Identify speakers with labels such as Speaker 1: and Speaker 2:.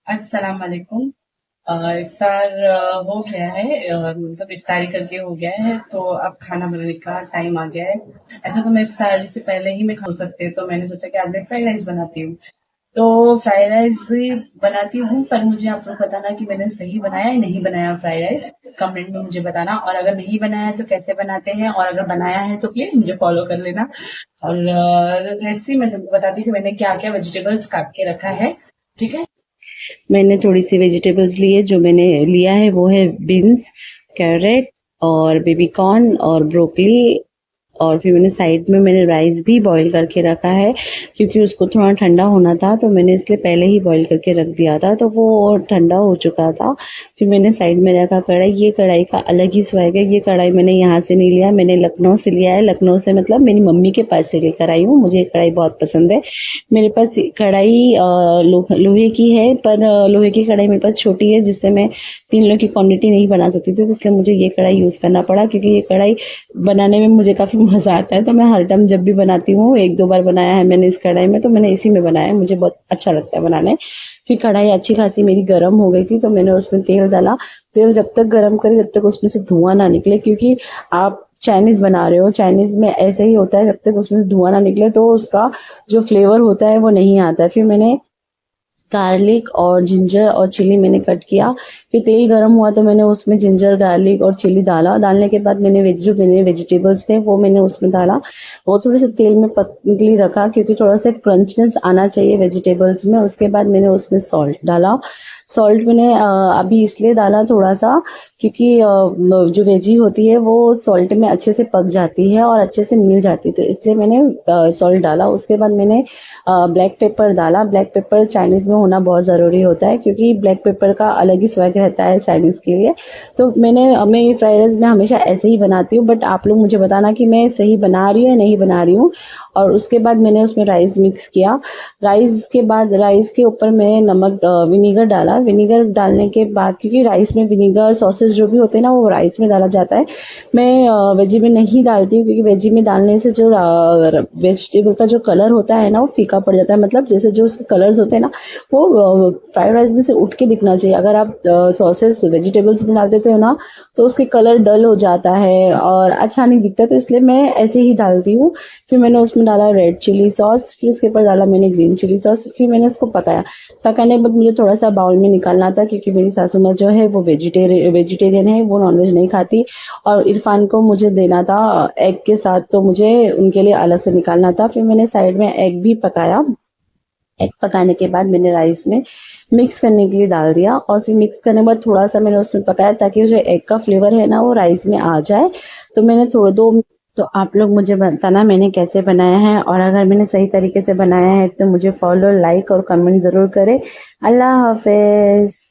Speaker 1: अस्सलाम वालेकुम। इफ्तार हो गया है, मतलब इफ्तारी करके हो गया है, तो अब खाना बनाने का टाइम आ गया है। ऐसा तो मैं इफ्तारी से पहले ही मैं खा सकती हूँ, तो मैंने सोचा कि आज मैं फ्राइड राइस बनाती हूँ। तो फ्राइड राइस भी बनाती हूँ, पर मुझे आप लोग बताना कि मैंने सही बनाया या नहीं बनाया फ्राइड राइस। कमेंट में मुझे बताना, और अगर नहीं बनाया है तो कैसे बनाते हैं, और अगर बनाया है तो प्लीज मुझे फॉलो कर लेना। और लेट्स सी, मैं तुमको बताती हूँ कि मैंने क्या क्या वेजिटेबल्स काट के रखा है। ठीक है। मैंने थोड़ी सी वेजिटेबल्स ली है। जो मैंने लिया है वो है बीन्स, कैरेट और बेबी कॉर्न और ब्रोकली। और फिर मैंने साइड में मैंने राइस भी बॉईल करके रखा है, क्योंकि उसको थोड़ा ठंडा होना था, तो मैंने इसलिए पहले ही बॉईल करके रख दिया था, तो वो ठंडा हो चुका था। फिर मैंने साइड में रखा कढ़ाई। ये कढ़ाई का अलग ही स्वाद है। ये कढ़ाई मैंने यहाँ से नहीं लिया, मैंने लखनऊ से लिया है। लखनऊ से मतलब मेरी मम्मी के पास से लेकर आई हूँ। मुझे ये कढ़ाई बहुत पसंद है। मेरे पास कढ़ाई लोहे की है, पर लोहे की कढ़ाई मेरे पास छोटी है, जिससे मैं 3 लोग की क्वांटिटी नहीं बना सकती थी, तो इसलिए मुझे ये कढ़ाई यूज़ करना पड़ा, क्योंकि ये कढ़ाई बनाने में मुझे काफ़ी मज़ा आता है। तो मैं हर टाइम जब भी बनाती हूँ, 1-2 बार बनाया है मैंने इस कढ़ाई में, तो मैंने इसी में बनाया है। मुझे बहुत अच्छा लगता है बनाने। फिर कढ़ाई अच्छी खासी मेरी गर्म हो गई थी, तो मैंने उसमें तेल डाला। तेल जब तक गर्म करे जब तक उसमें से धुआं ना निकले, क्योंकि आप चाइनीज़ बना रहे हो, चाइनीज़ में ऐसे ही होता है, जब तक उसमें से धुआं ना निकले तो उसका जो फ्लेवर होता है वो नहीं आता है। फिर मैंने गार्लिक और जिंजर और चिली मैंने कट किया। फिर तेल गरम हुआ तो मैंने उसमें जिंजर, गार्लिक और चिली डाला। डालने के बाद मैंने जो मैंने वेजिटेबल्स थे वो मैंने उसमें डाला। वो थोड़े से तेल में पकने के लिए रखा, क्योंकि थोड़ा सा क्रंचनेस आना चाहिए वेजिटेबल्स में। उसके बाद मैंने उसमें सॉल्ट डाला। सॉल्ट मैंने अभी इसलिए डाला थोड़ा सा, क्योंकि जो वेजी होती है वो सॉल्ट में अच्छे से पक जाती है और अच्छे से मिल जाती है, तो इसलिए मैंने सॉल्ट डाला। उसके बाद मैंने ब्लैक पेपर डाला। ब्लैक पेपर चाइनीज़ में होना बहुत ज़रूरी होता है, क्योंकि ब्लैक पेपर का अलग ही स्वाद रहता है चाइनीज़ के लिए। तो मैं ये फ्राइड राइस में हमेशा ऐसे ही बनाती हूँ, बट आप लोग मुझे बताना कि मैं सही बना रही हूँ या नहीं बना रही हूँ। और उसके बाद मैंने उसमें राइस मिक्स किया। राइस के बाद राइस के ऊपर मैं नमक विनीगर डाला। विनीगर डालने के बाद, क्योंकि राइस में विनीगर सॉसेस जो भी होते हैं ना, वो राइस में डाला जाता है। मैं वेजी में नहीं डालती हूँ, क्योंकि वेजी में डालने से जो वेजिटेबल का जो कलर होता है ना वो फीका पड़ जाता है। मतलब जैसे जो उसके कलर्स होते हैं ना, वो फ्राइड राइस में से उठ के दिखना चाहिए। अगर आप सॉसेस वेजिटेबल्स में डाल देते हो ना, तो उसके कलर डल हो जाता है और अच्छा नहीं दिखता, तो इसलिए मैं ऐसे ही डालती हूँ। फिर मैंने उसमें डाला रेड चिली सॉस, फिर उसके ऊपर डाला मैंने ग्रीन चिली सॉस। फिर मैंने उसको पकाया। पकाने के बाद मुझे थोड़ा सा बाउल में निकालना था, क्योंकि मेरी सासू माँ जो है वो वेजिटेरियन है, वो नॉनवेज नहीं खाती। और इरफान को मुझे देना था एग के साथ, तो मुझे उनके लिए अलग से निकालना था। फिर मैंने साइड में एग भी पकाया। एग पकाने के बाद मैंने राइस में मिक्स करने के लिए डाल दिया, और फिर मिक्स करने के बाद थोड़ा सा मैंने उसमें पकाया, ताकि जो एग का फ्लेवर है ना वो राइस में आ जाए। तो मैंने थोड़ा दो तो आप लोग मुझे बताना मैंने कैसे बनाया है, और अगर मैंने सही तरीके से बनाया है तो मुझे फॉलो, लाइक और कमेंट ज़रूर करें। अल्लाह हाफिज़।